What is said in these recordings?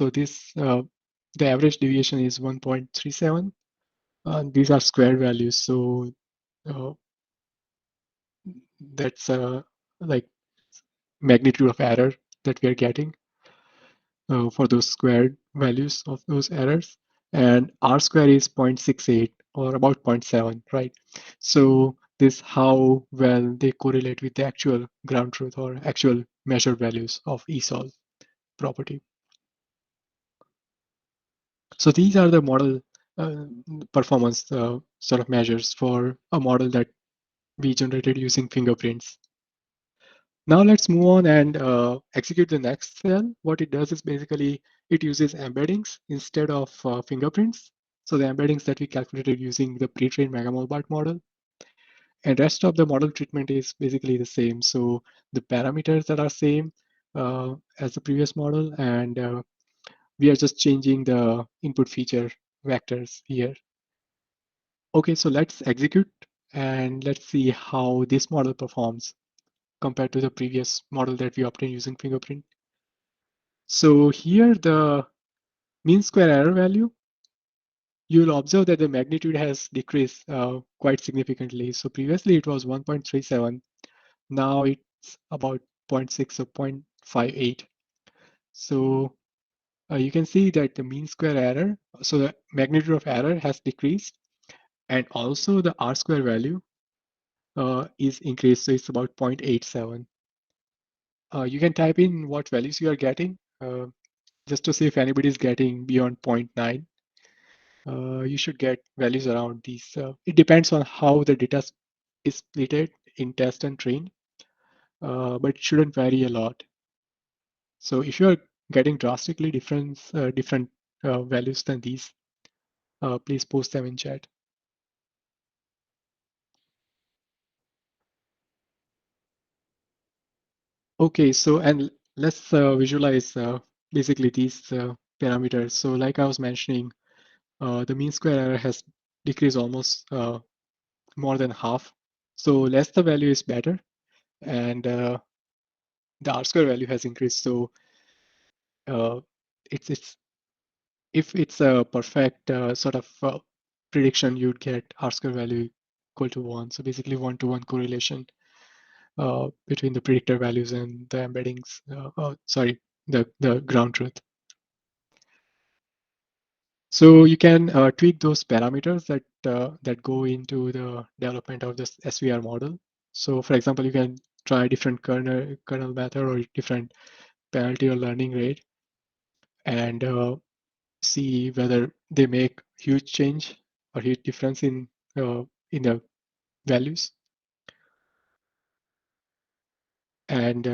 So this the average deviation is 1.37. These are squared values, so uh, that's like magnitude of error that we are getting for those squared values of those errors. And R square is 0.68 or about zero point 0.7, right? So this how well they correlate with the actual ground truth or actual measured values of ESOL property. So these are the model uh, performance sort of measures for a model that we generated using fingerprints. Now let's move on and execute the next cell. What it does is basically it uses embeddings instead of fingerprints. So the embeddings that we calculated using the pre-trained megamolBART model. And rest of the model treatment is basically the same. So the parameters that are same as the previous model, and we are just changing the input feature vectors here. Okay, so let's execute and let's see how this model performs compared to the previous model that we obtained using fingerprint. So here the mean square error value, you'll observe that the magnitude has decreased quite significantly. So previously it was 1.37. Now it's about 0.6 or 0.58. So you can see that the mean square error, so the magnitude of error has decreased, and also the R square value is increased. So it's about 0.87. You can type in what values you are getting just to see if anybody is getting beyond zero point 0.9. You should get values around these. It depends on how the data is splitted in test and train, but it shouldn't vary a lot. So if you're getting drastically different values than these, please post them in chat. Okay, so and let's visualize basically these parameters. So like I was mentioning, the mean square error has decreased almost more than half. So less the value is better, and the R square value has increased. So uh, it's if it's a perfect sort of prediction, you'd get R square value equal to 1. So basically 1-to-1 correlation between the predictor values and the embeddings. Sorry, the ground truth. So you can tweak those parameters that go into the development of this SVR model. So for example, you can try different kernel method or different penalty or learning rate and see whether they make huge change or huge difference in the values. And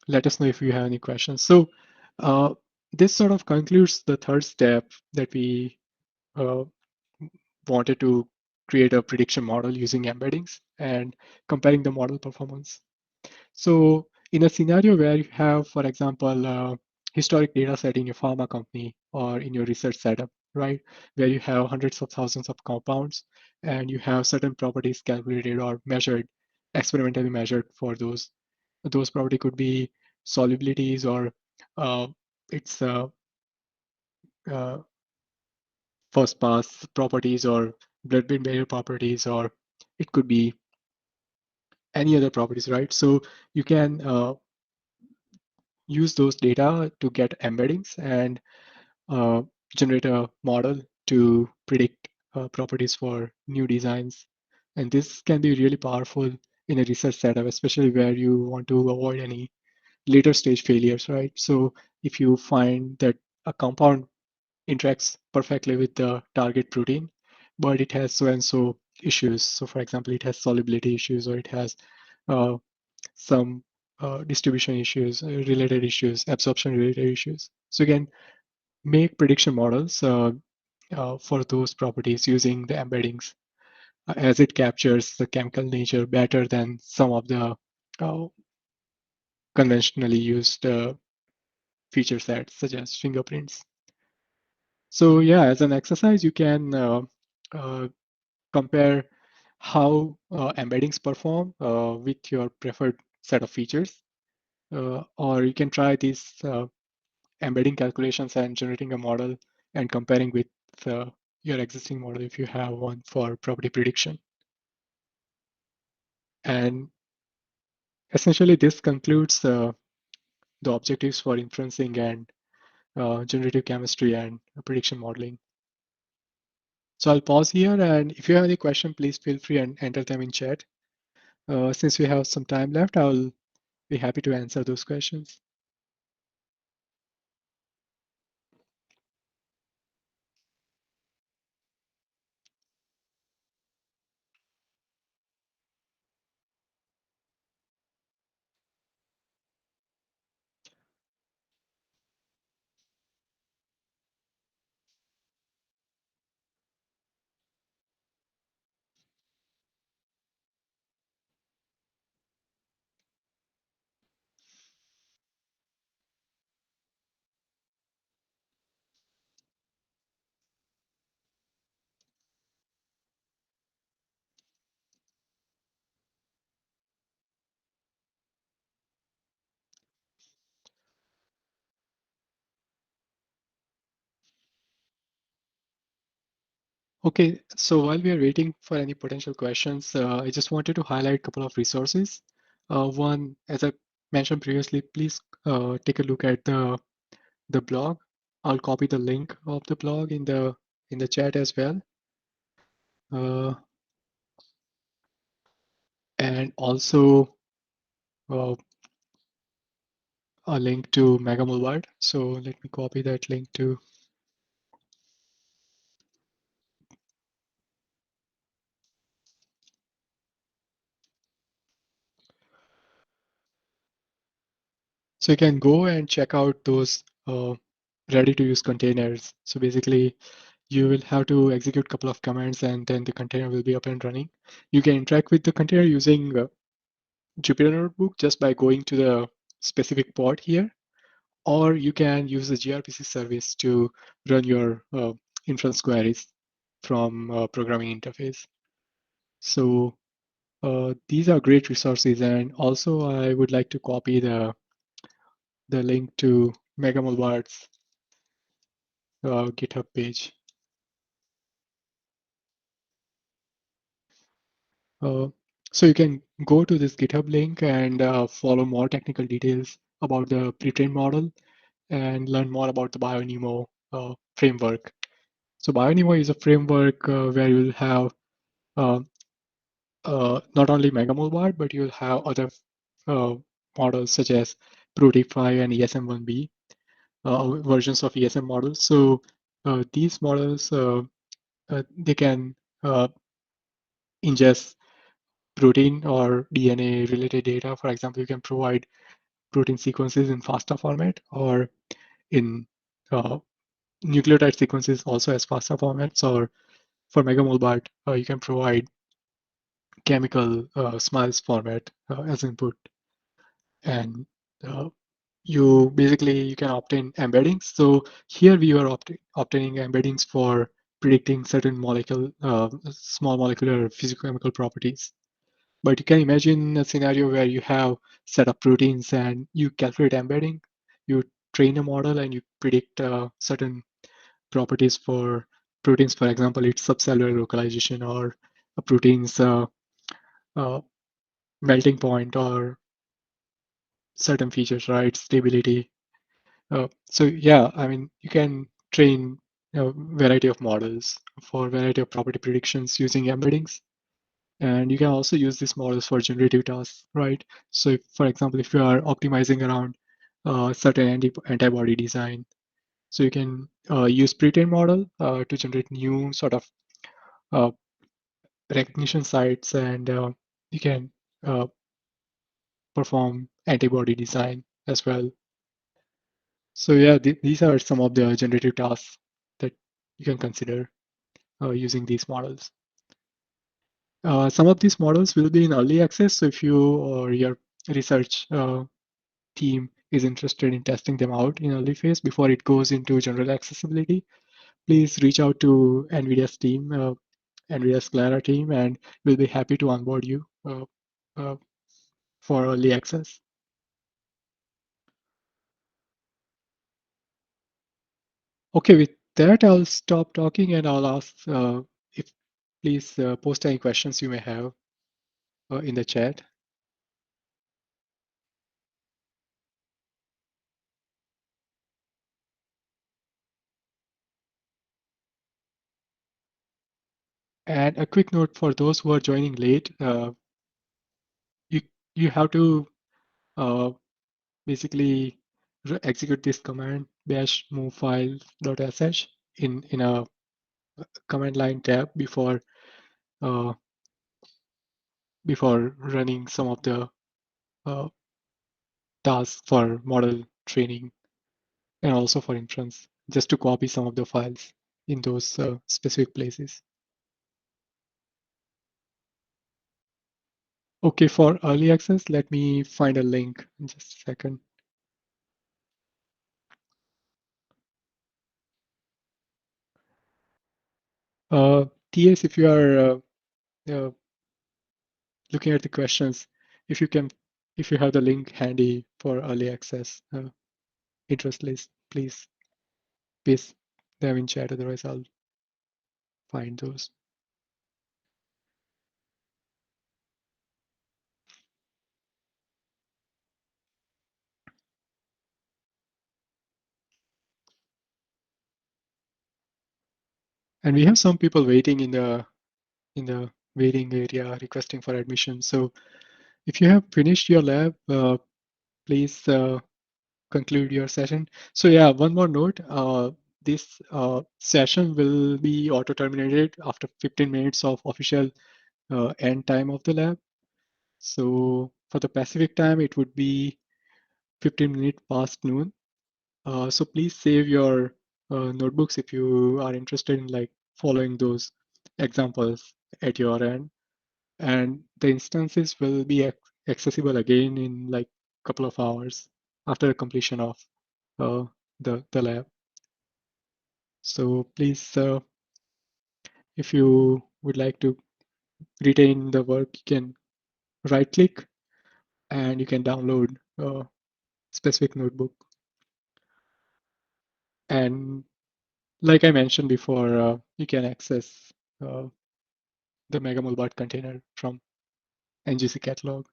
let us know if you have any questions. So this sort of concludes the third step that we uh, wanted to create a prediction model using embeddings and comparing the model performance. So in a scenario where you have, for example, historic data set in your pharma company or in your research setup, right, where you have hundreds of thousands of compounds and you have certain properties calculated or measured, experimentally measured for those. Those property could be solubilities or uh, its uh, first pass properties or blood-brain barrier properties, or it could be any other properties, right? So you can use those data to get embeddings and uh, generate a model to predict properties for new designs. And this can be really powerful in a research setup, especially where you want to avoid any later stage failures, right? So if you find that a compound interacts perfectly with the target protein, but it has so and so issues. So for example, it has solubility issues or it has uh, some distribution issues, related issues, absorption related issues. So again, make prediction models for those properties using the embeddings as it captures the chemical nature better than some of the uh, conventionally used feature sets such as fingerprints. So yeah, as an exercise, you can uh, compare how embeddings perform with your preferred set of features, or you can try this embedding calculations and generating a model and comparing with uh, your existing model if you have one for property prediction. And essentially, this concludes the objectives for inferencing and generative chemistry and prediction modeling. So I'll pause here, and if you have any question, please feel free and enter them in chat. Since we have some time left, I'll be happy to answer those questions. Okay, so while we are waiting for any potential questions, I just wanted to highlight a couple of resources. One, as I mentioned previously, please take a look at the blog. I'll copy the link of the blog in the chat as well. Uh, and also uh, a link to Mega Boulevard. So let me copy that link to. So you can go and check out those ready to use containers. So basically, you will have to execute a couple of commands and then the container will be up and running. You can interact with the container using Jupyter Notebook just by going to the specific port here, or you can use the gRPC service to run your inference queries from programming interface. So these are great resources, and also I would like to copy the link to Megamolbard's GitHub page. Uh, so you can go to this GitHub link and follow more technical details about the pre-trained model and learn more about the BioNeMo framework. So BioNeMo is a framework where you'll have uh, not only Megamolbard, but you'll have other uh, models such as ProTIP5 and ESM1B versions of ESM models. So these models, they can ingest protein or DNA related data. For example, you can provide protein sequences in FASTA format or in nucleotide sequences also as FASTA formats, or for Megamolbart, you can provide chemical smiles format as input. And uh, you can obtain embeddings. So here we are obtaining embeddings for predicting certain small molecular physicochemical properties. But you can imagine a scenario where you have set of proteins and you calculate embedding, you train a model and you predict certain properties for proteins, for example, its subcellular localization or a protein's uh, melting point or certain features, right? Stability. So yeah, I mean, you can train a variety of models for variety of property predictions using embeddings. And you can also use these models for generative tasks, right? So if, for example, if you are optimizing around certain antibody design, so you can use pre-trained model to generate new sort of uh, recognition sites, and you can uh, perform antibody design as well. So yeah, these are some of the generative tasks that you can consider using these models. Some of these models will be in early access, so if you or your research team is interested in testing them out in early phase before it goes into general accessibility, please reach out to NVIDIA's team, NVIDIA's Clara team, and we'll be happy to onboard you uh, for early access. Okay, with that, I'll stop talking and I'll ask if please post any questions you may have in the chat. And a quick note for those who are joining late, you you have to uh, basically execute this command bash move file.sh in a command line tab uh, before running some of the uh, tasks for model training and also for inference, just to copy some of the files in those specific places. Okay, for early access, let me find a link in just a second. TS, if you are uh, looking at the questions, if you can, if you have the link handy for early access interest list, please paste them in chat. Otherwise, I'll find those. And we have some people waiting in the waiting area requesting for admission. So if you have finished your lab, please conclude your session. So yeah, one more note. This session will be auto-terminated after 15 minutes of official end time of the lab. So for the Pacific time, it would be 15 minutes past noon. So please save your notebooks if you are interested in like following those examples at your end. And the instances will be accessible again in like a couple of hours after the completion of uh, the lab. So please, if you would like to retain the work, you can right click and you can download a specific notebook. And like I mentioned before, you can access the megamolbart container from NGC catalog.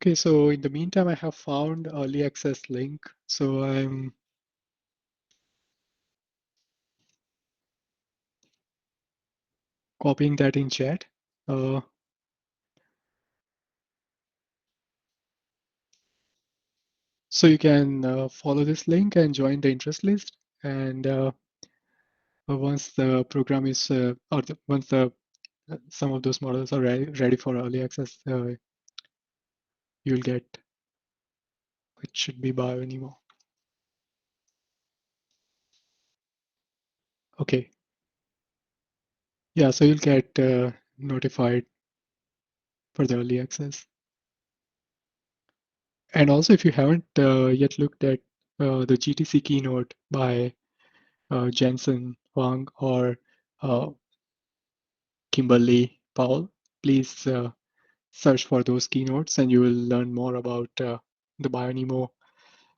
Okay, so in the meantime, I have found early access link. So I'm copying that in chat. Uh, so you can follow this link and join the interest list. And once the program is, once the some of those models are ready for early access, you'll get, it should be BioNemo. Okay, yeah, so you'll get notified for the early access. And also, if you haven't yet looked at the GTC keynote by Jensen Huang or uh, Kimberly Powell, please search for those keynotes and you will learn more about the BioNemo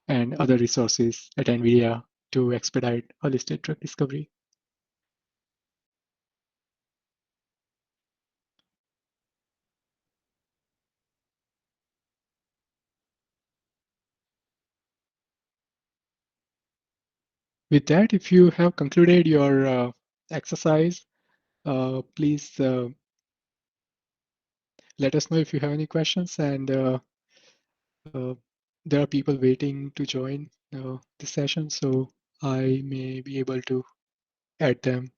and other resources at NVIDIA to expedite early stage drug discovery. With that, if you have concluded your exercise, please let us know if you have any questions. And uh, there are people waiting to join this session, so I may be able to add them